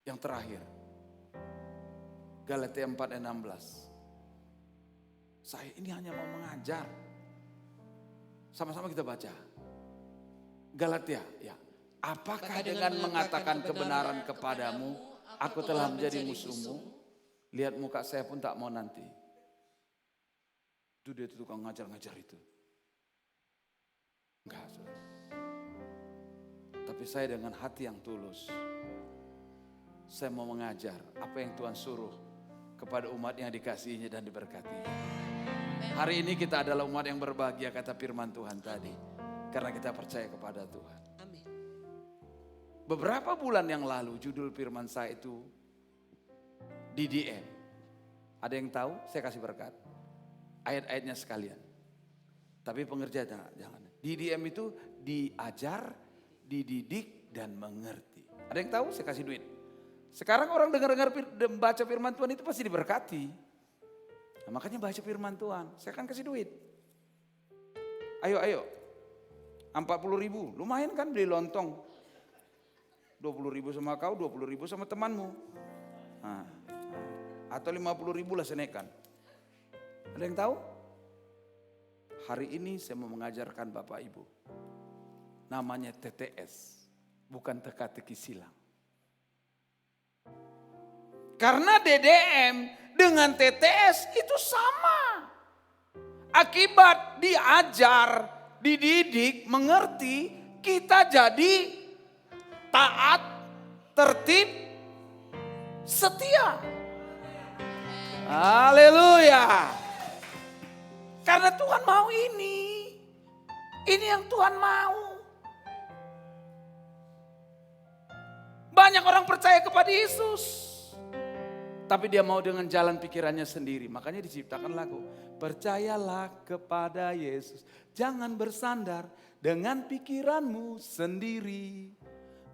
Yang terakhir, Galatia 4 ayat 16. Saya ini hanya mau mengajar. Sama-sama kita baca. Galatia, ya. Apakah dengan mengatakan kebenaran kepadamu, aku telah menjadi musuhmu? Lihat muka saya pun tak mau nanti. Itu dia tukang ngajar-ngajar itu. Enggak, saudara. Tapi saya dengan hati yang tulus. Saya mau mengajar apa yang Tuhan suruh kepada umat yang dikasihinya dan diberkatinya. Hari ini kita adalah umat yang berbahagia kata firman Tuhan tadi. Karena kita percaya kepada Tuhan. Amin. Beberapa bulan yang lalu judul firman saya itu DDM. Ada yang tahu? Saya kasih berkat. Ayat-ayatnya sekalian. Tapi pengertiannya jangan. DDM itu diajar, dididik, dan mengerti. Ada yang tahu? Saya kasih duit. Sekarang orang dengar-dengar baca firman Tuhan itu pasti diberkati. Nah, makanya baca firman Tuhan. Saya akan kasih duit. Ayo. 40.000. Lumayan kan beli lontong. 20.000 sama kau, 20.000 sama temanmu. Nah, atau 50.000 lah senekan. Ada yang tahu? Hari ini saya mau mengajarkan Bapak Ibu. Namanya TTS. Bukan teka-teki silang. Karena DDM dengan TTS itu sama. Akibat diajar, dididik, mengerti, kita jadi taat, tertib, setia. Haleluya. Karena Tuhan mau ini. Ini yang Tuhan mau. Banyak orang percaya kepada Yesus. Tapi dia mau dengan jalan pikirannya sendiri. Makanya diciptakan lagu. Percayalah kepada Yesus. Jangan bersandar dengan pikiranmu sendiri.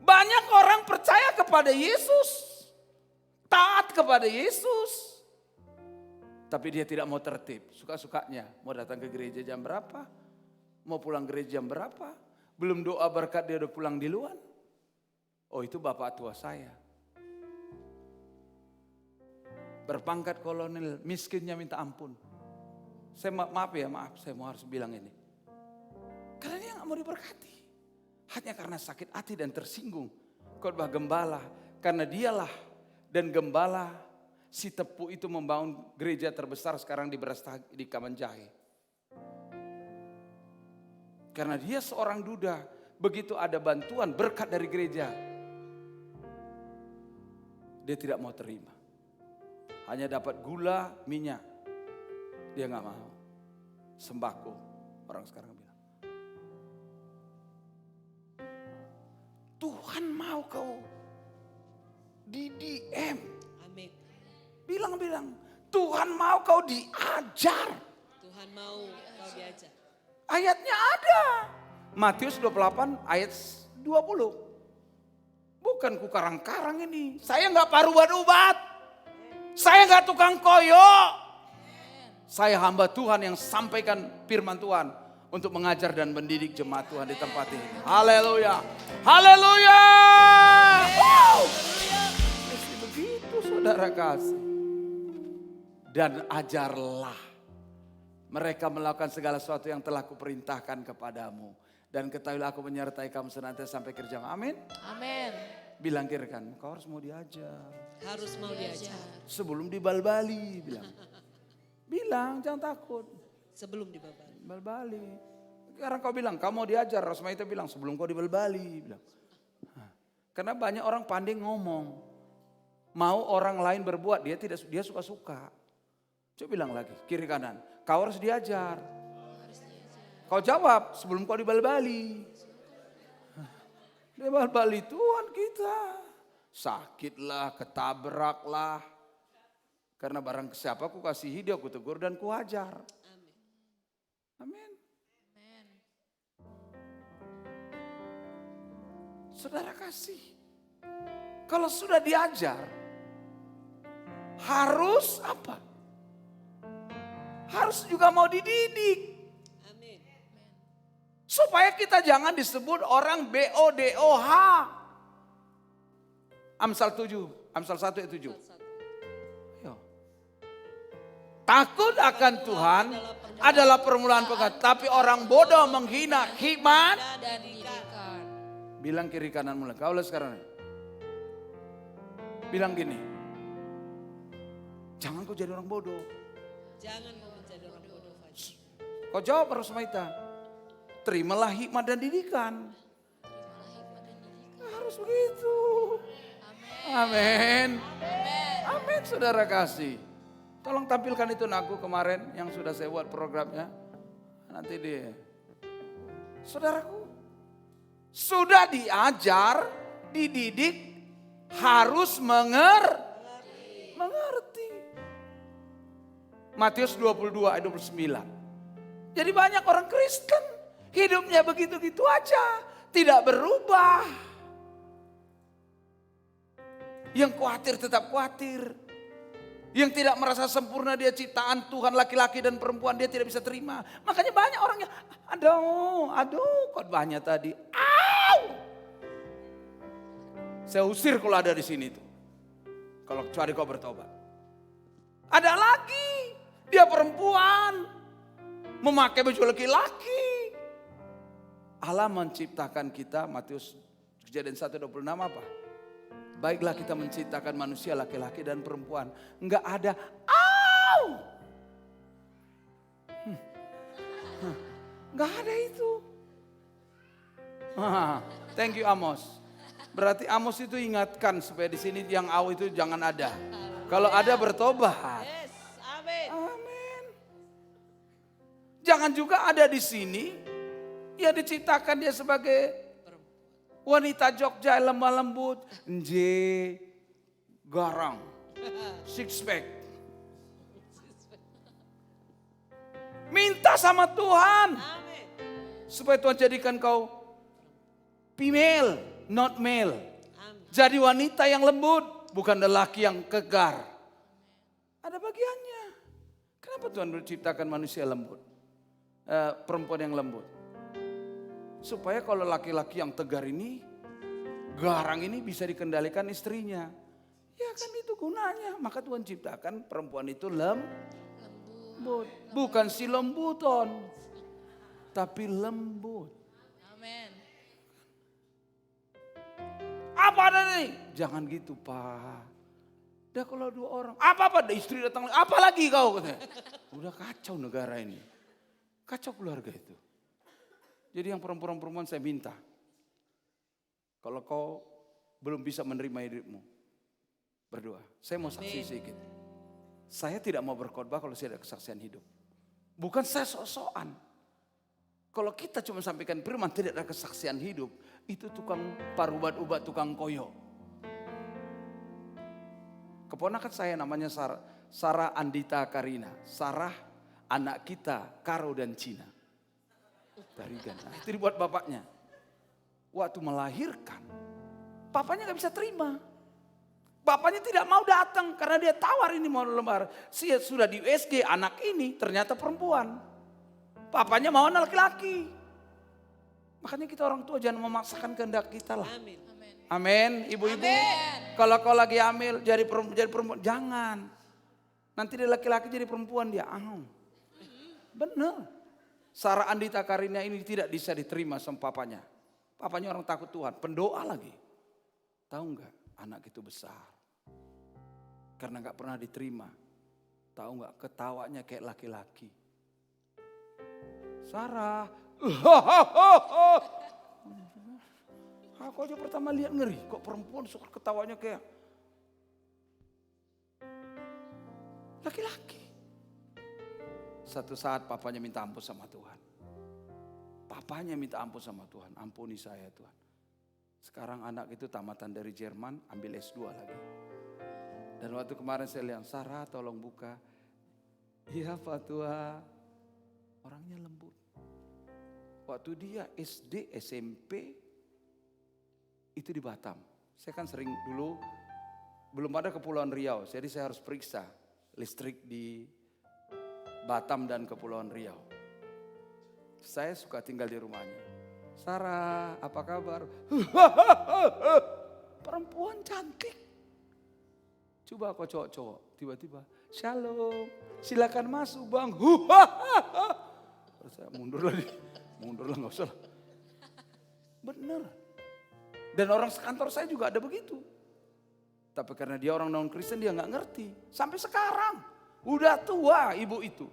Banyak orang percaya kepada Yesus. Taat kepada Yesus. Tapi dia tidak mau tertib. Suka-sukanya. Mau datang ke gereja jam berapa? Mau pulang gereja jam berapa? Belum doa berkat dia udah pulang duluan. Oh itu bapak tua saya. Berpangkat kolonel, miskinnya minta ampun. Saya maaf, saya mau harus bilang ini. Karena dia gak mau diberkati. Hanya karena sakit hati dan tersinggung. Khotbah gembala, karena dialah dan gembala si Tepu itu membangun gereja terbesar sekarang di Kamanjahe. Karena dia seorang duda, begitu ada bantuan berkat dari gereja, dia tidak mau terima. Hanya dapat gula, minyak. Dia gak mau. Sembako, orang sekarang bilang. Tuhan mau kau DDM. Amin. Bilang, Tuhan mau kau diajar. Tuhan mau kau diajar. Ayatnya ada. Matius 28 ayat 20. Bukan ku karang-karang ini. Saya gak parubat-ubat. Saya gak tukang koyok. Saya hamba Tuhan yang sampaikan firman Tuhan untuk mengajar dan mendidik jemaat Tuhan di tempat ini. Haleluya. Haleluya. Wow. Begitu saudara kasih. Dan ajarlah mereka melakukan segala sesuatu yang telah kuperintahkan kepadamu. Dan ketahuilah aku menyertai kamu senantiasa sampai kerja. Amin. Amin. Bilang kiri kan, kau harus mau diajar. Harus mau diajar. Sebelum dibal-bali, bilang. Bilang, jangan takut. Sebelum dibabal. Bal-bali. Sekarang kau bilang, kau mau diajar. Rosma itu bilang, sebelum kau dibal-bali. Bilang. Karena banyak orang pandai ngomong. Mau orang lain berbuat, dia suka-suka. Coba bilang lagi, kiri kanan. Kau harus diajar. Kau jawab, sebelum kau dibal-bali. Dia bal-bali Tuhan kita. Sakitlah, ketabraklah. Karena barang siapa ku kasihi dia, ku tegur dan ku ajar. Amin. Saudara kasih. Kalau sudah diajar, harus apa? Harus juga mau dididik. Amin. Supaya kita jangan disebut orang BODOH. Amsal 7. Amsal 1 ayat 7. Satu. Ayo. Takut akan Tuhan adalah permulaan pengetahuan. Tapi orang bodoh menghina hikmat Dan didikan. bilang kiri kanan mulai. Kau sekarang. Bilang gini. Jangan kau jadi orang bodoh. Jangan kau menjadi orang bodoh, Fajar. Kau jawab harus Maita. Terimalah hikmat dan didikan. Harus begitu. Amin. Amin saudara kasih. Tolong tampilkan itu aku kemarin yang sudah saya buat programnya. Nanti dia. Saudaraku. Sudah diajar, dididik, harus mengerti. Matius 22 ayat 29. Jadi banyak orang Kristen hidupnya begitu-gitu aja, tidak berubah. Yang khawatir tetap khawatir. Yang tidak merasa sempurna dia ciptaan Tuhan laki-laki dan perempuan dia tidak bisa terima. Makanya banyak orang yang aduh khotbahnya tadi. Au! Saya usir kalau ada di sini tuh. Kalau kecuali kau bertobat. Ada lagi dia perempuan memakai baju laki-laki. Allah menciptakan kita, Matius Kejadian 1:26 apa? Baiklah kita menciptakan manusia laki-laki dan perempuan. Enggak ada enggak ada itu. Thank you Amos. Berarti Amos itu ingatkan supaya di sini yang itu jangan ada. Kalau ada bertobat. Yes, amin. Amin. Jangan juga ada di sini. Ya diciptakan dia sebagai wanita Jogja lemah lembut, garang, six pack. Minta sama Tuhan Amin. supaya Tuhan jadikan kau female, not male. Amin. Jadi wanita yang lembut, bukan lelaki yang kegar. Ada bagiannya. Kenapa Tuhan menciptakan manusia lembut? Perempuan yang lembut. Supaya kalau laki-laki yang tegar ini, garang ini bisa dikendalikan istrinya. Ya kan itu gunanya. Maka Tuhan ciptakan perempuan itu lembut. Bukan si lembuton. Tapi lembut. Amin. Apa ada nih? Jangan gitu Pak. Udah kalau 2 orang. Apa-apa istri datang. Apa lagi kau katanya. Udah kacau negara ini. Kacau keluarga itu. Jadi yang perempuan-perempuan saya minta. Kalau kau belum bisa menerima hidupmu. Berdoa. Saya mau saksi sedikit. Saya tidak mau berkhotbah kalau saya ada kesaksian hidup. Bukan saya sok-sokan. Kalau kita cuma sampaikan firman tidak ada kesaksian hidup. Itu tukang parubat-ubat, tukang koyo. Keponakan saya namanya Sarah Andita Karina. Sarah anak kita Karo dan Cina. Dari Ghana. Itu dibuat bapaknya. Waktu melahirkan, papanya gak bisa terima. Bapaknya tidak mau datang karena dia tawar ini mau lembar. Sudah di USG anak ini ternyata perempuan. Papanya mau anak laki-laki. Makanya kita orang tua jangan memaksakan kehendak kita lah. Amin. Amin. Ibu-ibu, kalau kau lagi hamil jadi perempuan, jangan. Nanti dia laki-laki jadi perempuan dia. Benar. Sarah Andita Karina ini tidak bisa diterima sama papanya. Papanya orang takut Tuhan, pendoa lagi. Tahu nggak anak itu besar. Karena nggak pernah diterima. Tahu nggak ketawanya kayak laki-laki. Sarah, aku aja pertama lihat ngeri. Kok perempuan suka ketawanya kayak laki-laki. Satu saat papanya minta ampun sama Tuhan. Papanya minta ampun sama Tuhan. Ampuni saya Tuhan. Sekarang anak itu tamatan dari Jerman, ambil S2 lagi. Dan waktu kemarin saya lihat, Sarah tolong buka. Iya Pak Tuhan. Orangnya lembut. Waktu dia SD, SMP, itu di Batam. Saya kan sering dulu, belum ada Kepulauan Riau. Jadi saya harus periksa listrik di Batam dan Kepulauan Riau. Saya suka tinggal di rumahnya. Sarah, apa kabar? Perempuan cantik. Coba kau cowok-cowok, tiba-tiba, shalom, silakan masuk bang. Saya mundur lah nggak usah. Bener. Dan orang sekantor saya juga ada begitu. Tapi karena dia orang non Kristen dia nggak ngerti. Sampai sekarang, udah tua ibu itu.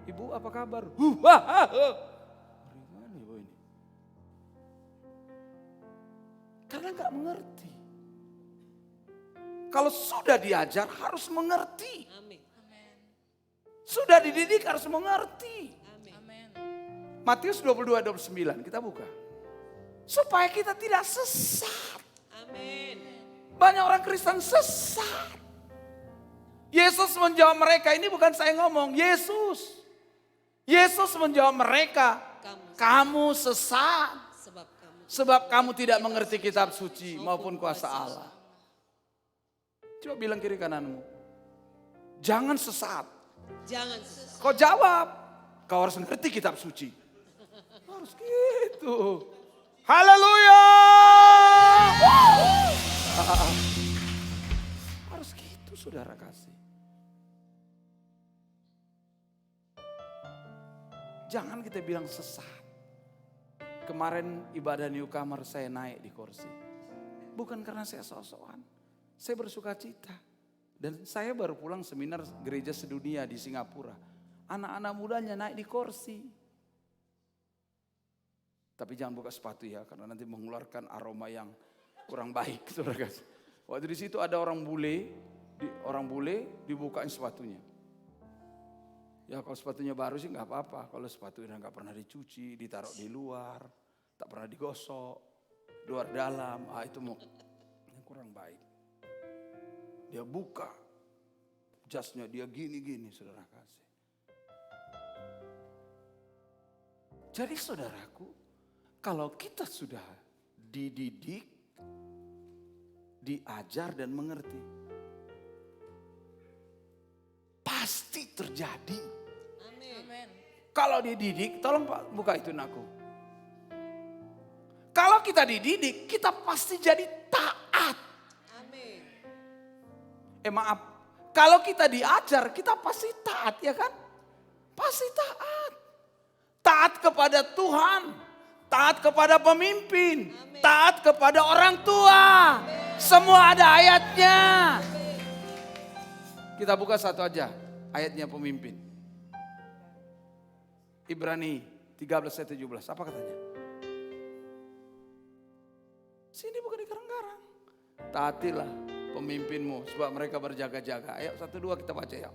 Ibu apa kabar? Gimana ibu ini? Karena nggak mengerti. Kalau sudah diajar harus mengerti. Amin. Amin. Sudah dididik harus mengerti. Amin. Amin. Matius 22:29 kita buka. Supaya kita tidak sesat. Amin. Banyak orang Kristen sesat. Yesus menjawab mereka, ini bukan saya ngomong, Yesus. Yesus menjawab mereka, kamu sesat. Sebab kamu tidak mengerti kitab suci maupun kuasa Allah. Coba bilang kiri kananmu. Jangan sesat. Jangan sesat. Kau jawab. Kau harus ngerti kitab suci. Harus gitu. Haleluya. Harus gitu saudara kasih. Jangan kita bilang sesat. Kemarin ibadah newcomer saya naik di kursi. Bukan karena saya sok-sokan. Saya bersuka cita. Dan saya baru pulang seminar gereja sedunia di Singapura. Anak-anak mudanya naik di kursi. Tapi jangan buka sepatu ya, karena nanti mengeluarkan aroma yang kurang baik. Saudara kasih. Waktu di situ ada orang bule dibukain sepatunya. Ya kalau sepatunya baru sih nggak apa-apa. Kalau sepatunya nggak pernah dicuci, ditaruh di luar, tak pernah digosok, luar dalam, itu mau yang kurang baik. Dia buka jasnya, dia gini-gini saudara kasih. Jadi saudaraku, kalau kita sudah dididik, diajar dan mengerti, pasti terjadi. Amin. Amin. Kalau dididik, tolong Pak buka itu aku. Kalau kita dididik, kita pasti jadi taat. Amin. Maaf, kalau kita diajar, kita pasti taat ya kan? Pasti taat. Taat kepada Tuhan, taat kepada pemimpin, taat kepada orang tua. Semua ada ayatnya. Kita buka satu aja, ayatnya pemimpin. Ibrani 13 ayat 17, apa katanya? Sini bukan di karang-karang. Taatilah pemimpinmu sebab mereka berjaga-jaga. Ayo 1, 2 kita baca ya.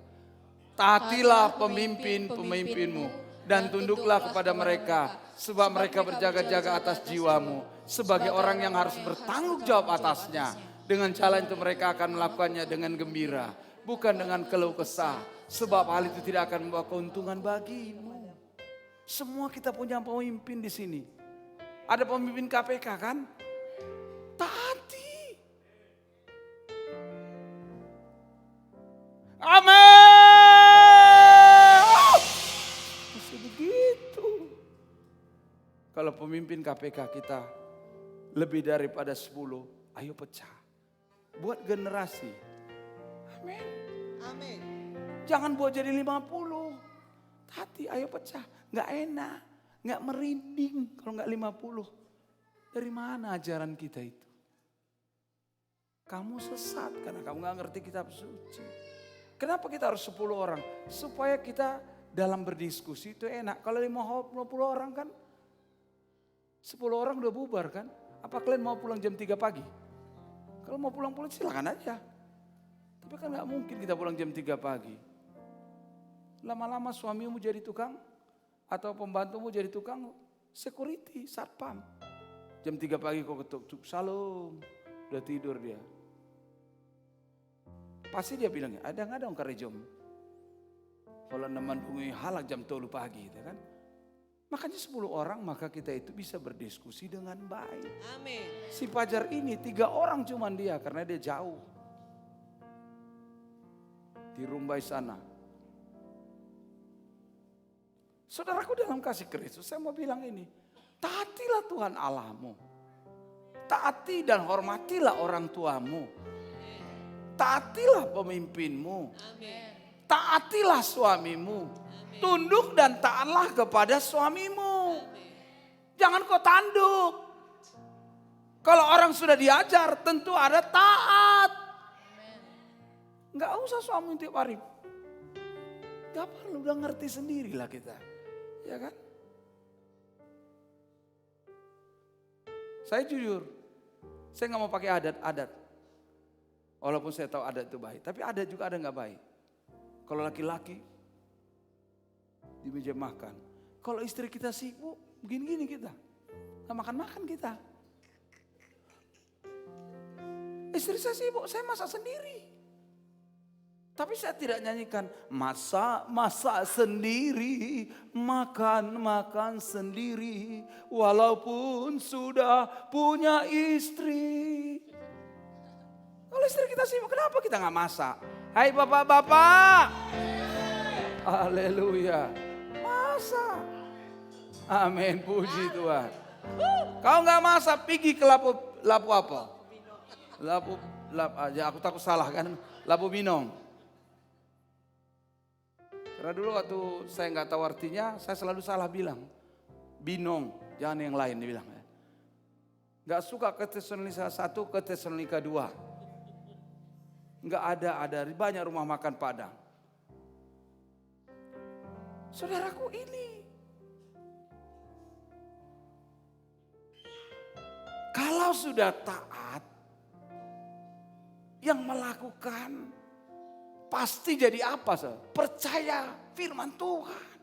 Taatilah pemimpin-pemimpinmu dan tunduklah kepada mereka sebab mereka berjaga-jaga atas jiwamu sebagai orang yang harus bertanggung jawab atasnya. Dengan cara itu mereka akan melakukannya dengan gembira, bukan dengan keluh kesah, sebab hal itu tidak akan membawa keuntungan bagimu. Semua kita punya pemimpin di sini. Ada pemimpin KPK kan? Taati. Amin. Masih begitu. Kalau pemimpin KPK kita lebih daripada 10, ayo pecah. Buat generasi. Amin. Amin. Jangan buat jadi 50. Hati ayo pecah. Gak enak. Gak merinding kalau gak 50. Dari mana ajaran kita itu? Kamu sesat karena kamu gak ngerti kitab suci. Kenapa kita harus 10 orang? Supaya kita dalam berdiskusi itu enak. Kalau 50 orang kan 10 orang udah bubar kan. Apa kalian mau pulang jam 3 pagi? Kalau mau pulang silakan aja. Tapi kan gak mungkin kita pulang jam 3 pagi. Lama-lama suamimu jadi tukang atau pembantumu jadi tukang security, satpam. Jam 3 pagi kau ketuk, salam, udah tidur dia. Pasti dia bilangnya, ada nggak dong karejom. Kalau neman bungi halak jam 3 pagi gitu kan. Makanya 10 orang maka kita itu bisa berdiskusi dengan baik. Amin. Si Fajar ini 3 orang cuman dia karena dia jauh. Di Rumbai sana. Saudaraku dalam kasih Kristus saya mau bilang ini. Taatilah Tuhan Allahmu. Taati dan hormatilah orang tuamu. Taatilah pemimpinmu. Amin. Taatilah suamimu. Tunduk dan taatlah kepada suamimu. Jangan kau tanduk. Kalau orang sudah diajar tentu ada taat. Enggak usah suami tiap hari. Gak perlu, udah ngerti sendirilah kita. Ya kan? Saya jujur, saya gak mau pakai adat-adat. Walaupun saya tahu adat itu baik. Tapi adat juga ada gak baik. Kalau laki-laki di meja makan. Kalau istri kita sibuk, begini-gini kita. Gak makan-makan kita. Istri saya sibuk, saya masak sendiri. Tapi saya tidak nyanyikan masak sendiri, makan sendiri, walaupun sudah punya istri. Kalau istri kita sibuk, kenapa kita nggak masak? Hai bapak-bapak, haleluya, masak. Amin, puji Tuhan. Kau nggak masak, pergi ke lapu apa? Lapu aja, aku takut salah kan? Lapu Binong. Karena dulu waktu saya nggak tahu artinya, saya selalu salah bilang. Binong, jangan yang lain dibilang. Nggak suka ke Tesalonika 1, ke Tesalonika 2. Nggak ada banyak rumah makan Padang. Saudaraku ini. Kalau sudah taat, yang melakukan pasti jadi apa? Percaya firman Tuhan.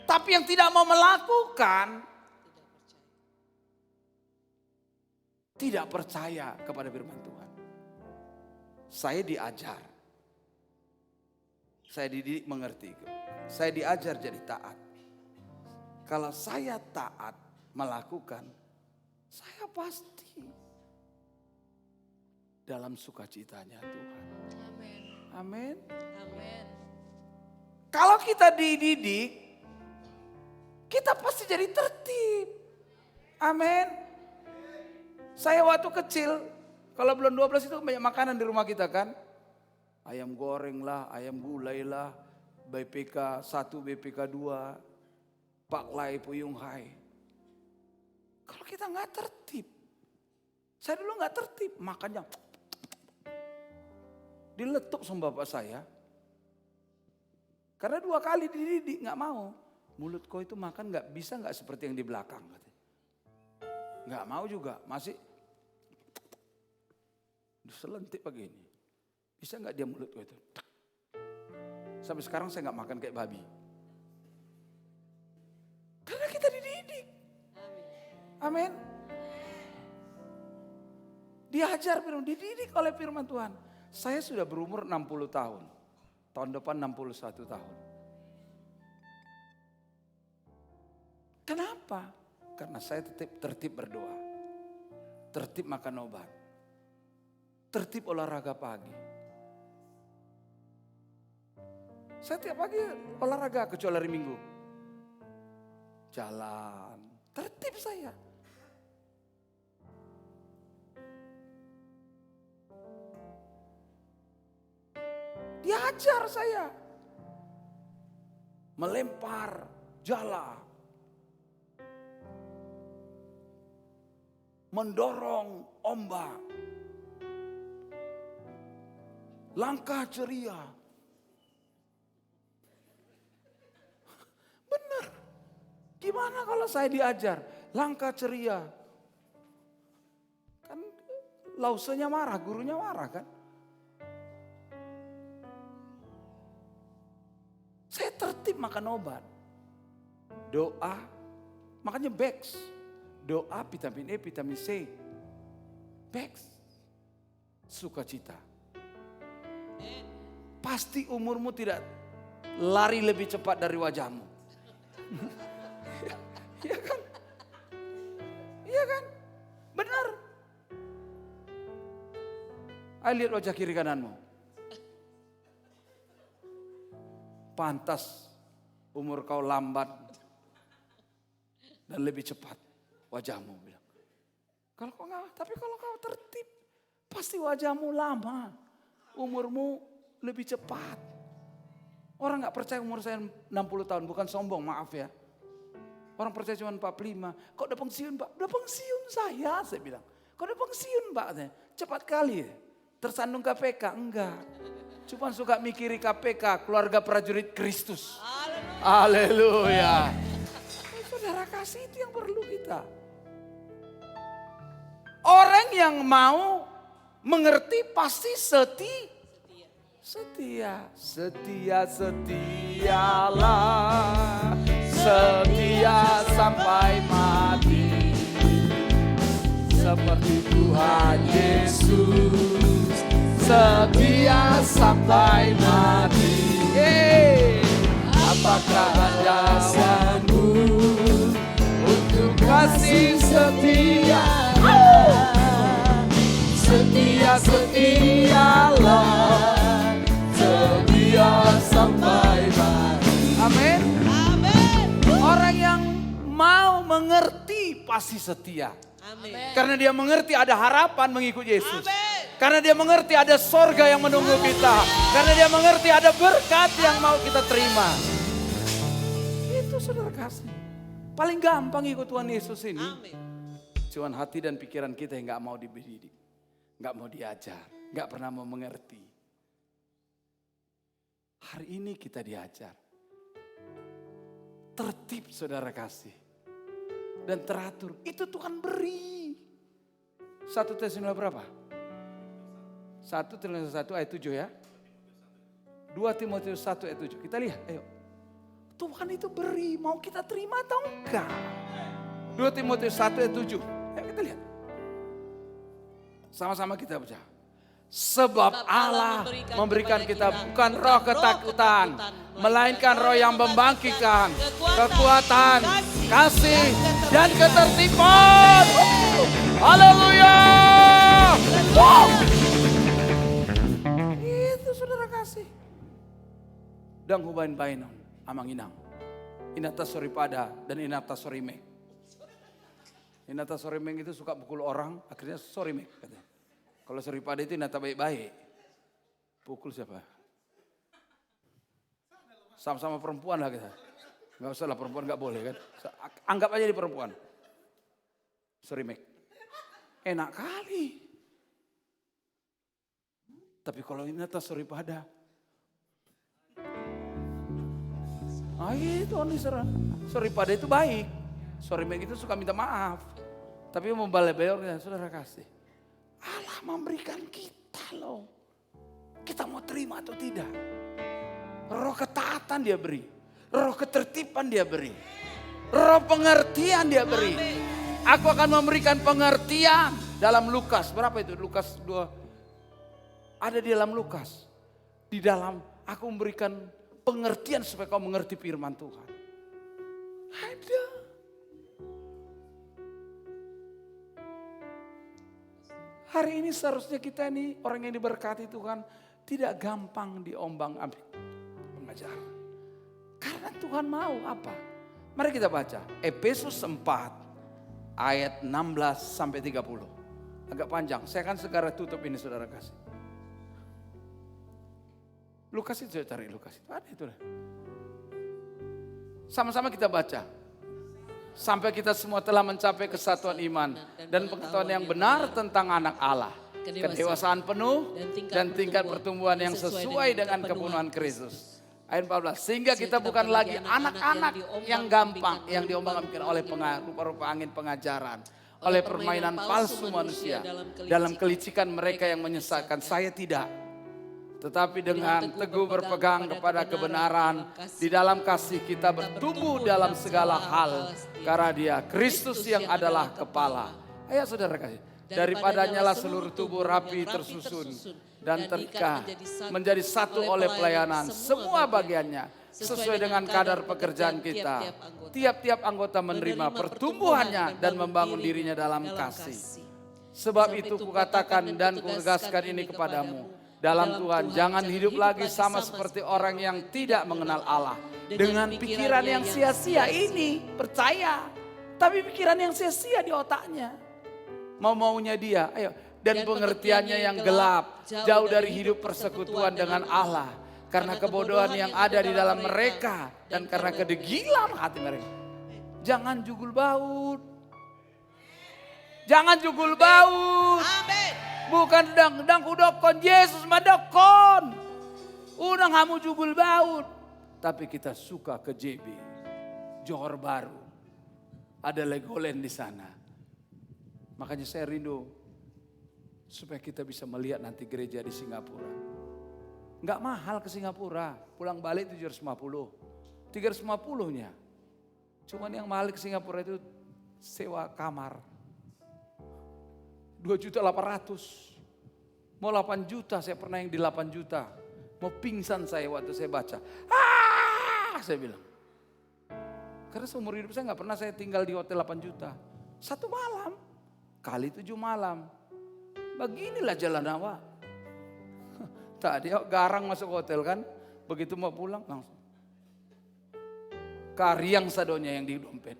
Tapi yang tidak mau melakukan, tidak percaya kepada firman Tuhan. Saya diajar. Saya dididik mengerti. Saya diajar jadi taat. Kalau saya taat melakukan, saya pasti dalam sukacitanya Tuhan. Amin. Amin. Amin. Kalau kita dididik, kita pasti jadi tertib. Amin. Saya waktu kecil, kalau bulan 12 itu banyak makanan di rumah kita kan. Ayam goreng lah, ayam gulai lah, BPK 1, BPK 2, Pak Lai Puyung Hai. Kalau kita nggak tertib, saya dulu nggak tertib, makannya diletup sama bapak saya. Karena 2 kali dididik nggak mau. Mulut kau itu makan nggak bisa nggak seperti yang di belakang. Nggak mau juga, masih selentik begini. Bisa nggak dia mulut kau itu? Sampai sekarang saya nggak makan kayak babi. Karena kita dididik. Amin. Diajar firman, dididik oleh firman Tuhan. Saya sudah berumur 60 tahun. Tahun depan 61 tahun. Kenapa? Karena saya tertib berdoa. Tertib makan obat. Tertib olahraga pagi. Saya tiap pagi olahraga kecuali hari Minggu. Jalan. Tertib saya. Diajar saya. Melempar jala. Mendorong ombak. Langkah ceria. Benar. Gimana kalau saya diajar? Langkah ceria. Kan lausenya marah, gurunya marah kan? Saya tertib makan obat. Doa, makanya Bex. Doa vitamin E, vitamin C. Bex. Sukacita. Pasti umurmu tidak lari lebih cepat dari wajahmu. Iya kan? Iya kan? Benar. Ayo lihat wajah kiri kananmu. Pantas umur kau lambat dan lebih cepat wajahmu bilang. Kalau kau nggak, tapi kalau kau tertib, pasti wajahmu lama. umurmu lebih cepat. Orang gak percaya umur saya 60 tahun, bukan sombong, maaf ya. Orang percaya cuma 45. Kok udah pensiun Pak? Udah pensiun saya bilang. Kok udah pensiun Pak? Cepat kali ya. Tersandung KPK? Enggak. Cuma suka mikiri KPK, keluarga prajurit Kristus. Haleluya. Saudara kasih, itu yang perlu kita. Orang yang mau mengerti pasti setia. Setialah. Setia sampai mati. Seperti Tuhan Yesus. Setia sampai mati. Apakah dasarmu untuk kasih setia? Setialah. Setia sampai mati. Amin. Orang yang mau mengerti pasti setia. Amin. Karena dia mengerti ada harapan mengikut Yesus. Karena dia mengerti ada sorga yang menunggu kita. Karena dia mengerti ada berkat yang mau kita terima. Itu saudara kasih. Paling gampang ikut Tuhan Yesus ini. Amin. Cuman hati dan pikiran kita yang gak mau dididik. Gak mau diajar. Gak pernah mau mengerti. Hari ini kita diajar. Tertib saudara kasih. Dan teratur. Itu Tuhan beri. 1 Tesalonika berapa? 1 Tesalonika 1 ayat 7 ya. 2 Timotius 1 ayat 7. Kita lihat ayo. Tuhan itu beri. Mau kita terima atau enggak? 2 Timotius 1 ayat 7. Ayo kita lihat. Sama-sama kita baca. Sebab Allah memberikan kita bukan roh ketakutan, melainkan roh yang membangkitkan kekuatan, kasih, dan ketertiban. Haleluya. Itu saudara kasih. Dan hubain bainon, amang inang. Inata soripada dan inata sorimeng. Inata sorimeng itu suka pukul orang, akhirnya sorimeng katanya. Kalau soripada itu inata baik-baik. Pukul siapa? Sama-sama perempuan lah kita. Gak usah lah, perempuan gak boleh kan. Anggap aja di perempuan. Sorimeng. Enak kali. Tapi kalau inata soripada. Itu soripada itu baik. Sorimeng itu suka minta maaf. Tapi mau balai-balai saudara kasih. Allah memberikan kita loh. Kita mau terima atau tidak. Roh ketaatan dia beri. Roh ketertiban dia beri. Roh pengertian dia beri. Aku akan memberikan pengertian. Dalam Lukas, berapa itu? Lukas 2. Ada di dalam Lukas. Di dalam aku memberikan pengertian supaya kau mengerti firman Tuhan. Ada. Hari ini seharusnya kita ini orang yang diberkati Tuhan tidak gampang diombang-ambing pengajaran. Karena Tuhan mau apa? Mari kita baca Efesus 4 ayat 16 sampai 30. Agak panjang, saya akan segera tutup ini saudara kasih. Lukas itu saya cari Lukas itu, ada itu. Sama-sama kita baca. Sampai kita semua telah mencapai kesatuan iman dan pengetahuan yang benar tentang anak Allah. Kedewasaan penuh dan tingkat pertumbuhan yang sesuai dengan kepenuhan Kristus. Ayat 14. Sehingga kita bukan lagi anak-anak yang gampang, yang diombang-ambingkan oleh rupa-rupa angin pengajaran. Oleh permainan palsu manusia. Dalam kelicikan mereka yang menyesatkan. Saya tidak. Tetapi dengan teguh berpegang kepada kebenaran, di dalam kasih kita bertumbuh dalam segala hal. Karena dia Kristus yang adalah kepala. Ayo saudara kasih. Daripadanya lah seluruh tubuh rapi tersusun dan terikat menjadi satu oleh pelayanan. Semua bagiannya sesuai dengan kadar pekerjaan kita. Tiap-tiap anggota menerima pertumbuhannya dan membangun dirinya dalam kasih. Sebab itu kukatakan dan kutegaskan ini kepadamu. Dalam Tuhan, jangan hidup lagi sama seperti orang yang tidak mengenal Allah. Dengan pikiran yang sia-sia ini, percaya. Tapi pikiran yang sia-sia di otaknya. Mau-maunya dia, ayo. dan pengertiannya yang gelap, jauh dari hidup persekutuan dengan Allah, karena kebodohan yang ada di dalam mereka dan karena kedegilan hati mereka. Jangan jugul baut. Jangan jugul baut. Amin. Bukan dang udokon Yesus madokon. Udah kamu jugul baut. Tapi kita suka ke JB, Johor Baru. Ada Legoland di sana. Makanya saya rindu supaya kita bisa melihat nanti gereja di Singapura. Enggak mahal ke Singapura, pulang balik 750. 350-nya. Cuman yang mahal ke Singapura itu sewa kamar. 2.800.000. Mau 8 juta, saya pernah yang di 8 juta. Mau pingsan saya waktu saya baca. Saya bilang. Karena seumur hidup saya gak pernah saya tinggal di hotel 8 juta. 1 malam, kali 7 malam. Beginilah jalan awak. Tadi garang masuk hotel kan. Begitu mau pulang langsung. Kariang sadonya yang di dompet.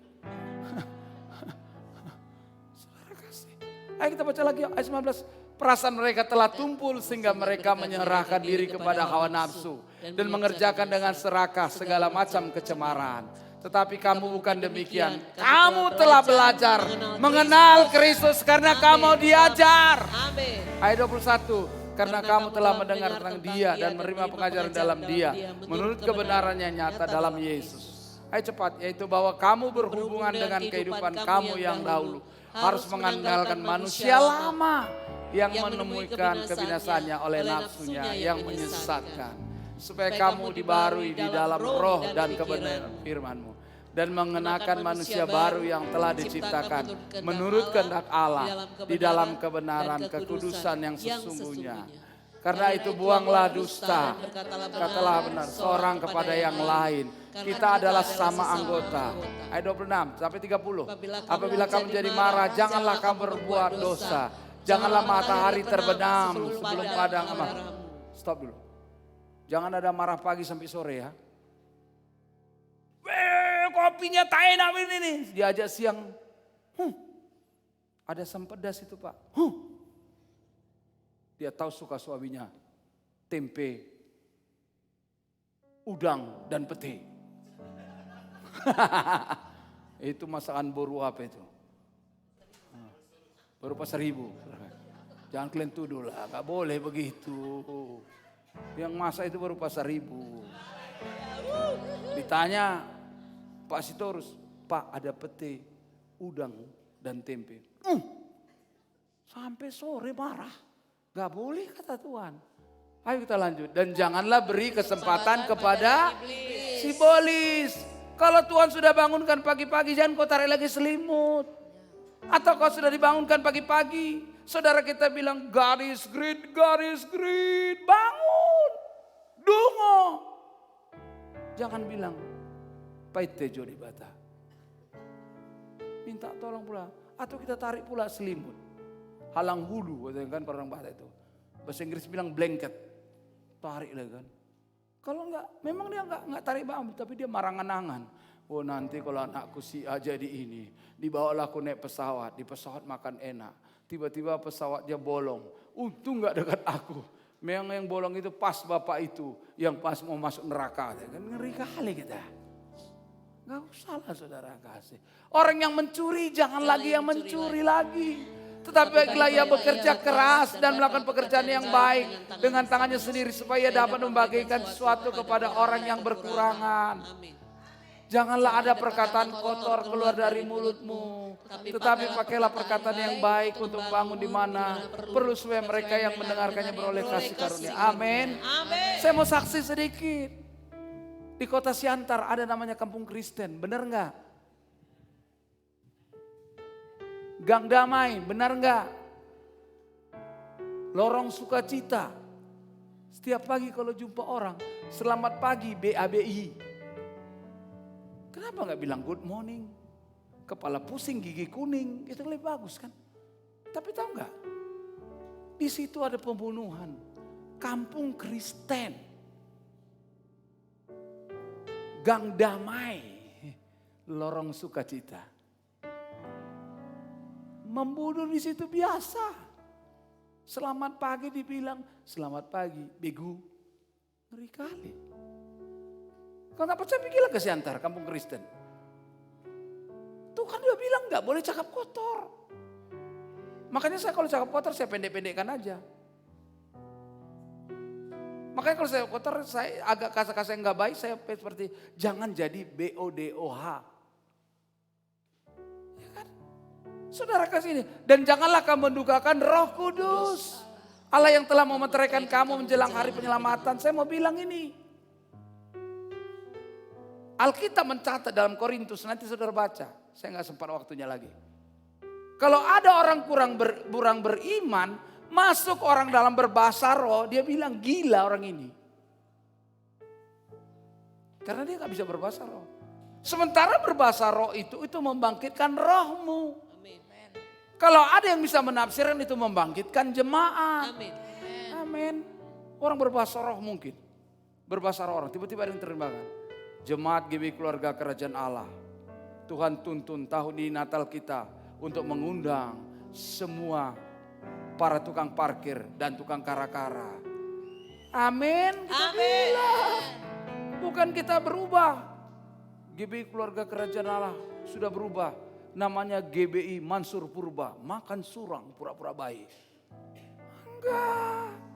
Saudara kasih. Ayo kita baca lagi ayat 19. Perasaan mereka telah tumpul sehingga mereka menyerahkan diri kepada hawa nafsu. Dan mengerjakan dengan serakah segala macam kecemaran. Tetapi kamu bukan demikian. Kamu telah belajar mengenal Kristus karena kamu diajar. Amin. Ayat 21. Karena kamu telah mendengar tentang dia dan menerima pengajaran dalam dia. Menurut kebenarannya nyata dalam Yesus. Ayo cepat, yaitu bahwa kamu berhubungan dengan kehidupan kamu yang dahulu. Harus mengandalkan manusia lama yang menemukan kebinasannya oleh nafsunya yang menyesatkan. Supaya kamu dibarui di dalam roh dan kebenaran firman-Mu. Dan mengenakan manusia baru yang telah diciptakan menurut kehendak Allah di dalam kebenaran kekudusan yang sesungguhnya. Karena itu buanglah dusta, katalah benar seorang kepada yang lain. Kita adalah sama anggota. Ayat 26 sampai 30. Apabila kamu jadi marah, janganlah kamu berbuat dosa. Janganlah matahari terbenam sebelum padang amarah. Stop dulu. Jangan ada marah pagi sampai sore ya. Kopinya tak enak ini nih. Diajak siang. Ada asam pedas itu Pak. Dia tahu suka suaminya. Tempe, udang dan pete. Itu masakan boru apa itu? Baru pasar ribu. Jangan kalian tuduh lah. Gak boleh begitu. Yang masak itu baru pasar ribu. Ditanya Pak Sitorus, Pak ada pete, udang dan tempe. Sampai sore marah. Gak boleh kata Tuhan. Ayo kita lanjut. Dan janganlah beri kesempatan kepada si bolis. Kalau Tuhan sudah bangunkan pagi-pagi, jangan kau tarik lagi selimut. Atau kau sudah dibangunkan pagi-pagi. Saudara kita bilang, God is great, God is great. Bangun. Dungo. Jangan bilang, paite jodi bata. Minta tolong pula. Atau kita tarik pula selimut. Halang hulu, kan orang Batak itu. Bahasa Inggris bilang blanket. Tarik lagi kan. Kalau enggak, memang dia enggak tarik banget, tapi dia marangan-angan. Oh nanti kalau anakku si A jadi ini, dibawalah aku naik pesawat, di pesawat makan enak. Tiba-tiba pesawatnya bolong. Untung enggak dekat aku. Memang yang bolong itu pas bapak itu, yang pas mau masuk neraka. Kan ngeri kali kita. Enggak usah lah saudara kasih. Orang yang mencuri jangan lagi yang mencuri lagi. Tetapi baiklah ia bekerja keras dan melakukan pekerjaan yang baik dengan tangannya sendiri supaya dapat membagikan sesuatu kepada orang yang berkurangan. Janganlah ada perkataan kotor keluar dari mulutmu, tetapi pakailah perkataan yang baik untuk bangun di mana perlu supaya mereka yang mendengarkannya beroleh kasih karunia. Amin. Saya mau saksi sedikit. Di kota Siantar ada namanya Kampung Kristen, benar enggak? Gang Damai, benar enggak? Lorong Sukacita. Setiap pagi kalau jumpa orang, selamat pagi BABI. Kenapa enggak bilang good morning? Kepala pusing, gigi kuning, itu lebih bagus kan? Tapi tahu enggak? Di situ ada pembunuhan. Kampung Kristen. Gang Damai. Lorong Sukacita. Membunuh di situ biasa. Selamat pagi dibilang, selamat pagi, begu. Ngeri kali. Kalau nggak percaya pergilah ke Siantar, kampung Kristen. Tuhan dia bilang nggak boleh cakap kotor. Makanya saya kalau cakap kotor saya pendek-pendekkan aja. Makanya kalau saya kotor saya agak kasa-kasa yang nggak baik saya seperti jangan jadi BODOH. Ya kan? Saudara kasih ini. Dan janganlah kamu mendukakan Roh Kudus. Allah yang telah memeteraikan kamu menjelang hari penyelamatan. Saya mau bilang ini. Alkitab mencatat dalam Korintus, nanti saudara baca. Saya nggak sempat waktunya lagi. Kalau ada orang kurang beriman, masuk orang dalam berbahasa roh, dia bilang gila orang ini. Karena dia nggak bisa berbahasa roh. Sementara berbahasa roh itu membangkitkan rohmu. Amin. Kalau ada yang bisa menafsirkan itu membangkitkan jemaat. Amin. Amin. Orang berbahasa roh mungkin. Berbahasa roh orang, tiba-tiba ada yang terimakan. Jemaat GBI Keluarga Kerajaan Allah. Tuhan tuntun tahun ini Natal kita untuk mengundang semua para tukang parkir dan tukang kara-kara. Amin. Amin. Bukan kita berubah. GBI Keluarga Kerajaan Allah sudah berubah. Namanya GBI Mansur Purba. Makan surang pura-pura baik. Enggak.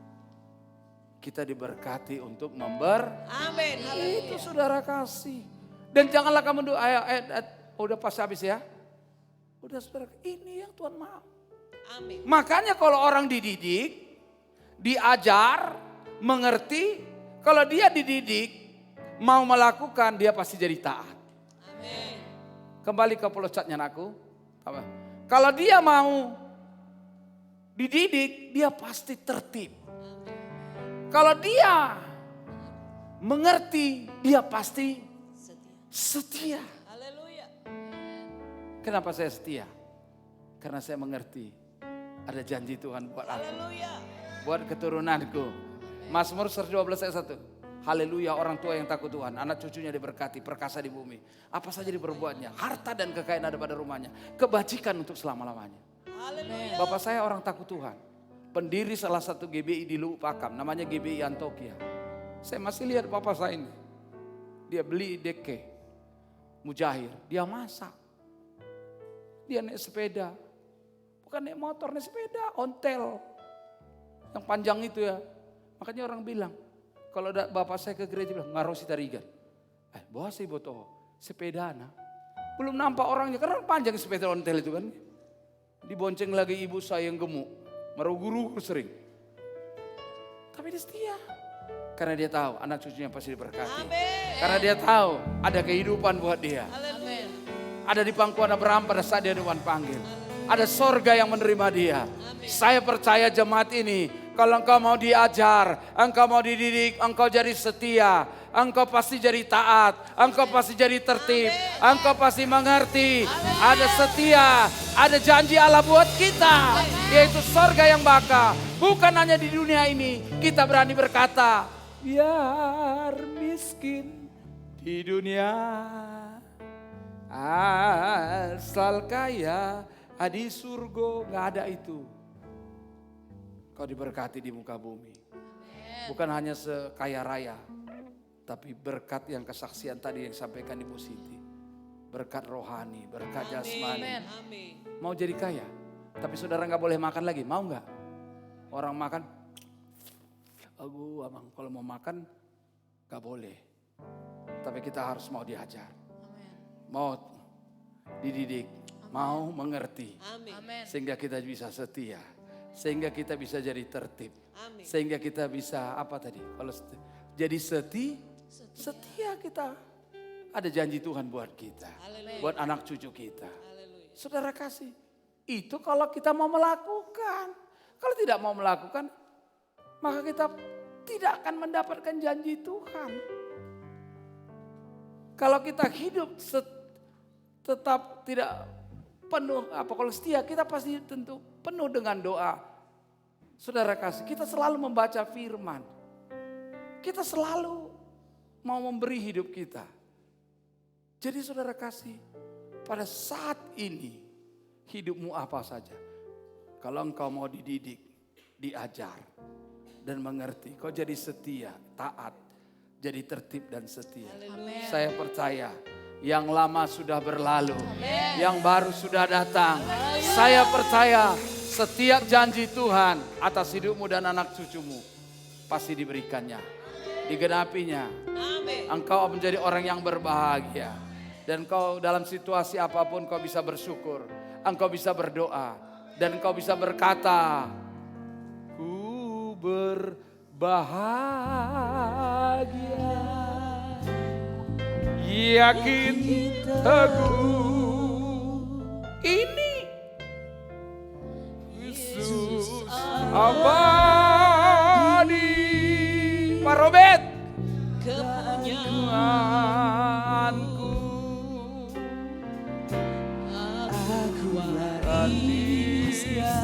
Kita diberkati untuk Amin. itu saudara kasih. Dan janganlah kamu doa, udah pas habis ya. Udah saudara, ini yang Tuhan mau. Amin. Makanya kalau orang dididik, diajar, mengerti. Kalau dia dididik, mau melakukan, dia pasti jadi taat. Amin. Kembali ke pelocatnya anakku. Apa? Kalau dia mau dididik, dia pasti tertib. Kalau dia mengerti, dia pasti setia. Haleluya. Kenapa saya setia? Karena saya mengerti ada janji Tuhan buat aku, Haleluya. buat keturunanku. Mazmur 112 ayat 1. Haleluya, orang tua yang takut Tuhan, anak cucunya diberkati, perkasa di bumi. Apa saja diperbuatnya, harta dan kekayaan ada pada rumahnya. Kebajikan untuk selama-lamanya. Haleluya. Bapak saya orang takut Tuhan. Pendiri salah satu GBI di Lubuk Pakam, namanya GBI Antokia. Saya masih lihat bapak saya ini. Dia beli deke, mujahir, dia masak. Dia naik sepeda, bukan naik motor, naik sepeda, ontel. Yang panjang itu ya. Makanya orang bilang, kalau bapak saya ke gereja bilang, ngarosi tarigan. Bawa sih botoh, sepeda nah. Belum nampak orangnya, karena panjang sepeda ontel itu kan. Dibonceng lagi ibu saya yang gemuk. Merugu-rugu sering. Tapi dia setia. Karena dia tahu anak cucunya pasti diberkati. Amin. Karena dia tahu ada kehidupan buat dia. Haleluya. Ada di pangkuan Abraham pada saat dia Tuhan panggil. Ada sorga yang menerima dia. Saya percaya jemaat ini. Kalau engkau mau diajar, engkau mau dididik, engkau jadi setia. Engkau pasti jadi taat, engkau pasti jadi tertib, engkau pasti mengerti. Ada setia, ada janji Allah buat kita, yaitu sorga yang bakal. Bukan hanya di dunia ini, kita berani berkata, biar miskin di dunia, asal kaya di surga. Gak ada itu. Kau diberkati di muka bumi. Bukan hanya sekaya raya. Tapi berkat yang kesaksian tadi yang disampaikan Ibu Siti. Berkat rohani, berkat jasmani. Amin. Mau jadi kaya. Tapi saudara gak boleh makan lagi, mau gak? Orang makan, abang kalau mau makan gak boleh. Tapi kita harus mau diajar. Mau dididik, mau mengerti. Amin. Sehingga kita bisa setia. Sehingga kita bisa jadi tertib. Amin. Sehingga kita bisa apa tadi? Kalau jadi setia kita. Ada janji Tuhan buat kita. Haleluya. Buat anak cucu kita. Haleluya. Saudara kasih. Itu kalau kita mau melakukan. Kalau tidak mau melakukan, maka kita tidak akan mendapatkan janji Tuhan. Kalau kita hidup tetap tidak penuh, kalau setia, kita pasti tentu penuh dengan doa. Saudara kasih, kita selalu membaca firman. Kita selalu mau memberi hidup kita. Jadi saudara kasih, pada saat ini hidupmu apa saja. Kalau engkau mau dididik, diajar dan mengerti. Kau jadi setia, taat, jadi tertib dan setia. Amin. Saya percaya yang lama sudah berlalu, yang baru sudah datang. Saya percaya setiap janji Tuhan atas hidupmu dan anak cucumu pasti diberikannya, digenapinya. Amin. Engkau menjadi orang yang berbahagia. Dan kau dalam situasi apapun kau bisa bersyukur. Engkau bisa berdoa. Dan kau bisa berkata, ku berbahagia. Yakin teguh. Ini Yesus abadi. Pak Robert. Kepunyaanku, aku warisnya,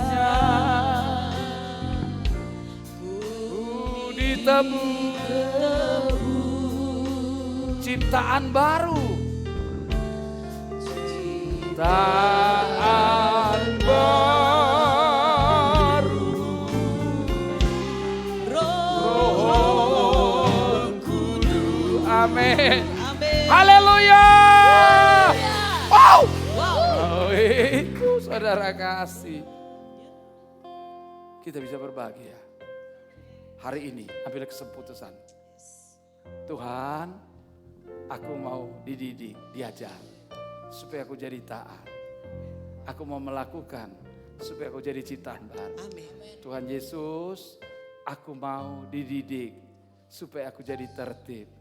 ku ditebus ciptaan baru, ciptaan baru, Roh Kudus. Amin. Amin. Haleluya. Wow. Wow. Oh, itu saudara kasih. Kita bisa berbahagia. Hari ini ambil keputusan. Tuhan, aku mau dididik, diajar. Supaya aku jadi taat. Aku mau melakukan supaya aku jadi ciptaan baru. Amin. Tuhan Yesus, aku mau dididik supaya aku jadi tertib.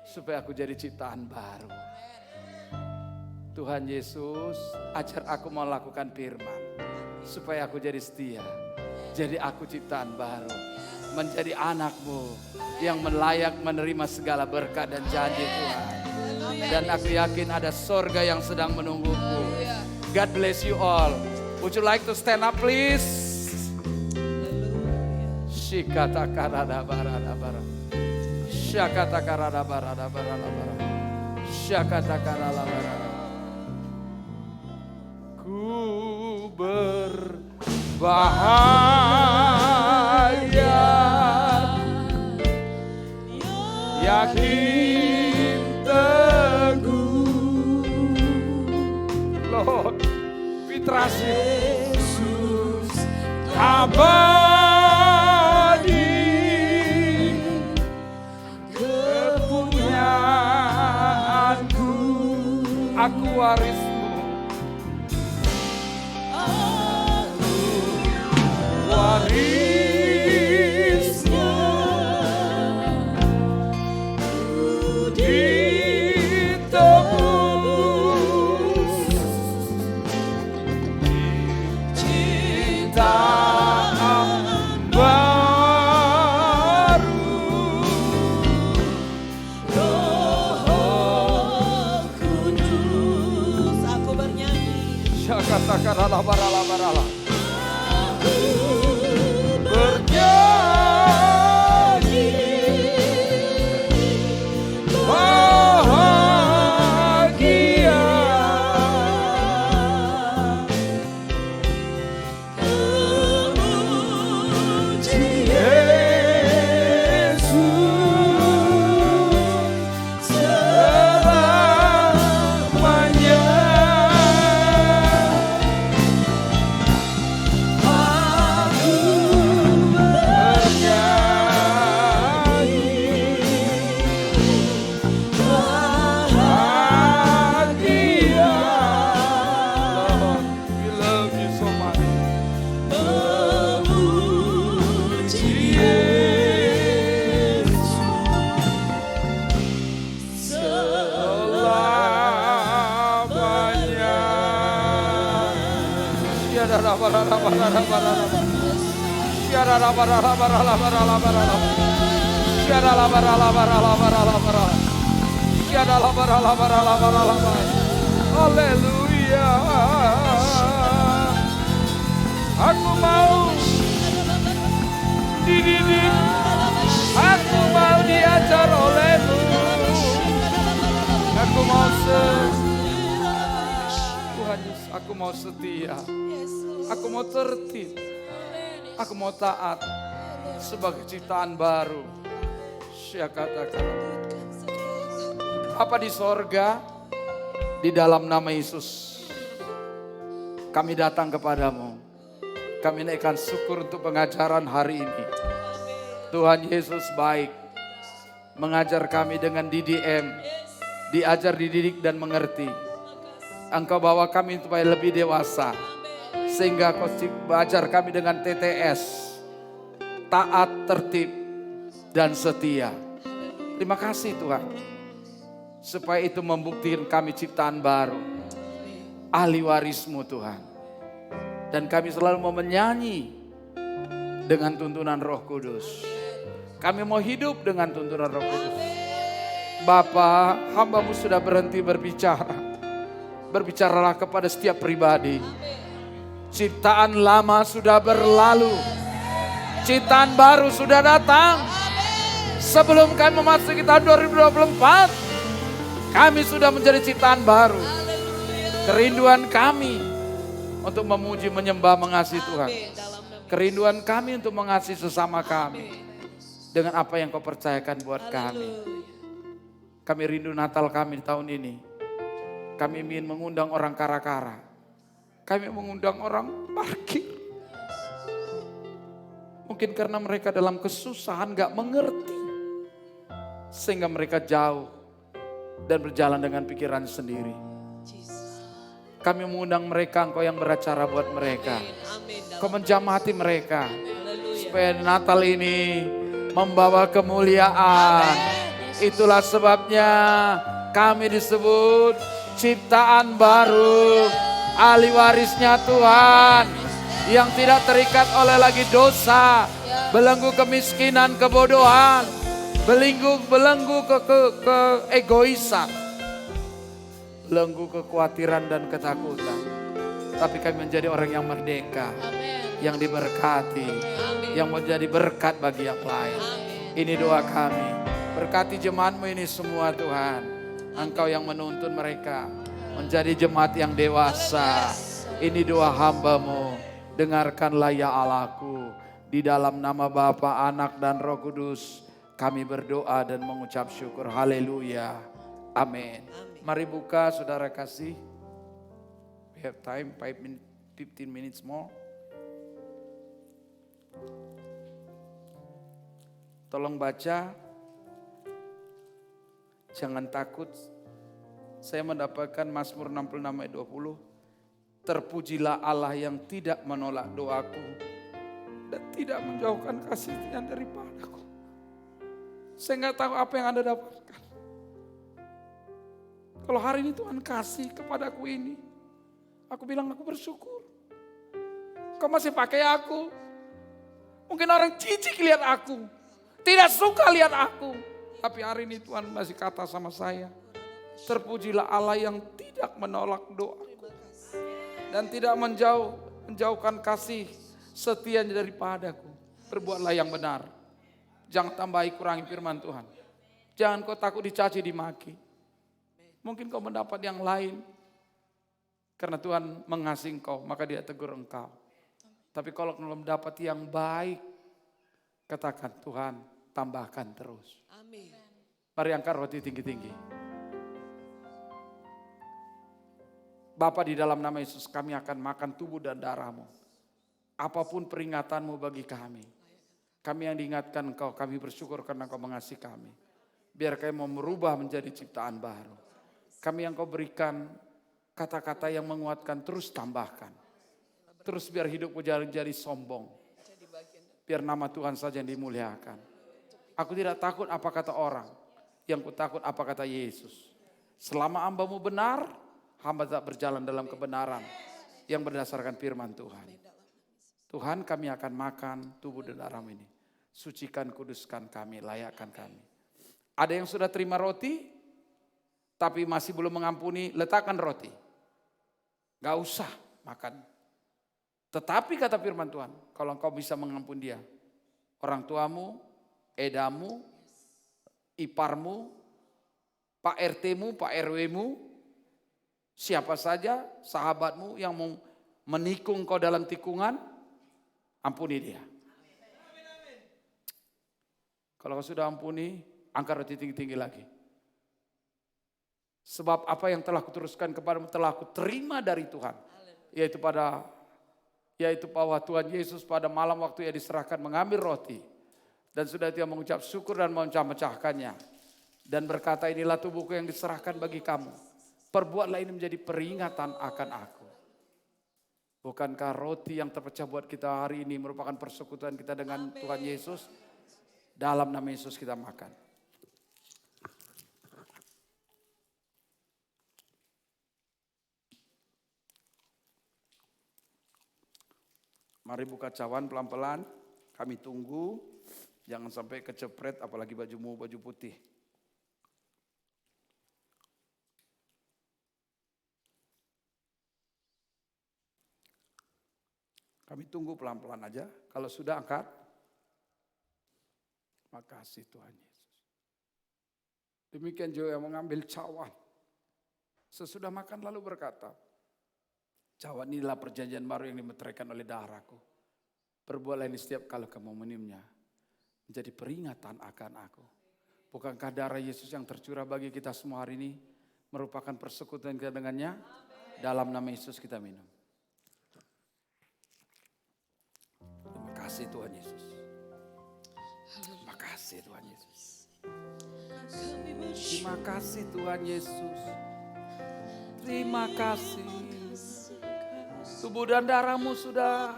Supaya aku jadi ciptaan baru. Tuhan Yesus, ajar aku melakukan firman. Supaya aku jadi setia. Jadi aku ciptaan baru. Menjadi anakmu yang layak menerima segala berkat dan janji Tuhan. Dan aku yakin ada sorga yang sedang menungguku. God bless you all. Would you like to stand up please? Shikata karada barada bara. Syakata karada barada barada bara. Syakata karada barada. Ku berbahagia, yakin teguh, Lord, Fitras Yesus abadi, kepunyaanku, aku warismu. Warisnya ditebus ciptaan baru, Roh Kudus. Aku bernyanyi. Syakatakanlah barala barala. Bahagia, memuji Yesus selamanya. Haleluya. Aku mau dididik, aku mau diajar olehmu. Aku mau Tuhan Yesus, aku mau setia. Aku mau tertib. Aku mau taat sebagai ciptaan baru. Saya katakan, Bapa di sorga, di dalam nama Yesus, kami datang kepadamu. Kami naikkan syukur untuk pengajaran hari ini. Tuhan Yesus baik, mengajar kami dengan DDM, diajar, dididik dan mengerti. Engkau bawa kami supaya lebih dewasa, sehingga Kau ajar kami dengan TTS, taat, tertib, dan setia. Terima kasih Tuhan, supaya itu membuktikan kami ciptaan baru, ahli waris-Mu Tuhan. Dan kami selalu mau menyanyi dengan tuntunan Roh Kudus. Kami mau hidup dengan tuntunan Roh Kudus. Bapa, hamba-Mu sudah berhenti berbicara. Berbicaralah kepada setiap pribadi. Ciptaan lama sudah berlalu. Ciptaan baru sudah datang. Sebelum kami memasuki tahun 2024, kami sudah menjadi ciptaan baru. Kerinduan kami untuk memuji, menyembah, mengasihi Tuhan. Kerinduan kami untuk mengasihi sesama kami. Dengan apa yang Kau percayakan buat kami. Kami rindu Natal kami di tahun ini. Kami ingin mengundang orang kara-kara. Kami mengundang orang parkir. Mungkin karena mereka dalam kesusahan gak mengerti. Sehingga mereka jauh dan berjalan dengan pikiran sendiri. Kami mengundang mereka, Engkau yang beracara buat mereka. Kau menjamah hati mereka. Supaya Natal ini membawa kemuliaan. Itulah sebabnya kami disebut ciptaan baru, ahli warisnya Tuhan, yang tidak terikat oleh lagi dosa, belenggu kemiskinan, kebodohan, belenggu keegoisan, belenggu kekhawatiran dan ketakutan. Tapi kami menjadi orang yang merdeka, yang diberkati, yang menjadi berkat bagi yang lain. Ini doa kami. Berkati jemaat-Mu ini semua Tuhan. Engkau yang menuntun mereka menjadi jemaat yang dewasa. Ini doa hamba-Mu. Dengarkanlah ya Allahku. Di dalam nama Bapa, Anak dan Roh Kudus kami berdoa dan mengucap syukur. Haleluya. Amin. Mari buka saudara kasih. We have time 15 minutes more. Tolong baca. Jangan takut. Saya mendapatkan Mazmur 66 ayat 20. Terpujilah Allah yang tidak menolak doaku dan tidak menjauhkan kasih-Nya daripadaku. Saya nggak tahu apa yang Anda dapatkan. Kalau hari ini Tuhan kasih kepadaku ini, aku bilang aku bersyukur. Kau masih pakai aku. Mungkin orang jijik lihat aku, tidak suka lihat aku. Tapi hari ini Tuhan masih kata sama saya, terpujilah Allah yang tidak menolak doaku dan tidak menjauhkan kasih setianya daripadaku. Berbuatlah yang benar. Jangan tambahi kurangi firman Tuhan. Jangan kau takut dicaci dimaki. Mungkin kau mendapat yang lain. Karena Tuhan mengasihi engkau, maka Dia tegur engkau. Tapi kalau belum dapat yang baik, katakan Tuhan tambahkan terus. Amin. Mari angkat roti tinggi-tinggi. Bapa, di dalam nama Yesus kami akan makan tubuh dan darah-Mu. Apapun peringatanmu bagi kami. Kami yang diingatkan Engkau, kami bersyukur karena Engkau mengasihi kami. Biar kami mau merubah menjadi ciptaan baru. Kami yang Kau berikan kata-kata yang menguatkan, terus tambahkan. Terus biar hidupku jangan jadi sombong. Biar nama Tuhan saja yang dimuliakan. Aku tidak takut apa kata orang. Yang ku takut apa kata Yesus. Selama hamba-Mu benar, hamba tak berjalan dalam kebenaran yang berdasarkan firman Tuhan. Tuhan, kami akan makan tubuh dan darah ini. Sucikan, kuduskan kami, layakkan kami. Ada yang sudah terima roti, tapi masih belum mengampuni, letakkan roti. Gak usah makan. Tetapi kata firman Tuhan, kalau engkau bisa mengampuni dia, orang tuamu, edamu, iparmu, Pak RT-mu, Pak RW-mu, siapa saja sahabatmu yang mau menikung kau dalam tikungan, Ampuni dia. Kalau kau sudah ampuni, angkat roti tinggi-tinggi lagi. Sebab apa yang telah kuteruskan kepadamu telah aku terima dari Tuhan. Yaitu bahwa Tuhan Yesus pada malam waktu ia diserahkan mengambil roti. Dan sudah dia mengucap syukur dan memecah-mecahkannya. Dan berkata, inilah tubuhku yang diserahkan bagi kamu. Perbuatlah ini menjadi peringatan akan aku. Bukankah roti yang terpecah buat kita hari ini merupakan persekutuan kita dengan Tuhan Yesus? Dalam nama Yesus kita makan. Mari buka cawan pelan-pelan. Kami tunggu. Jangan sampai kecepret apalagi bajumu baju putih. Kami tunggu pelan-pelan aja. Kalau sudah angkat. Makasih Tuhan Yesus. Demikian juga yang mengambil cawan. Sesudah makan lalu berkata, cawan inilah perjanjian baru yang dimeteraikan oleh darahku. Perbuatlah ini setiap kali kamu meminumnya. Menjadi peringatan akan aku. Bukankah darah Yesus yang tercurah bagi kita semua hari ini merupakan persekutuan kita dengannya? Dalam nama Yesus kita minum. Terima kasih Tuhan Yesus. Terima kasih Tuhan Yesus. Terima kasih Tuhan Yesus. Terima kasih. Tubuh dan darahmu sudah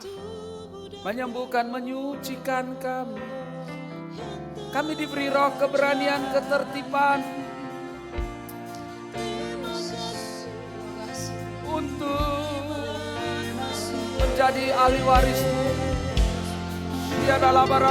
menyembuhkan, menyucikan kami. Kami diberi roh keberanian, ketertiban untuk menjadi ahli waris-Mu. Tiada laba.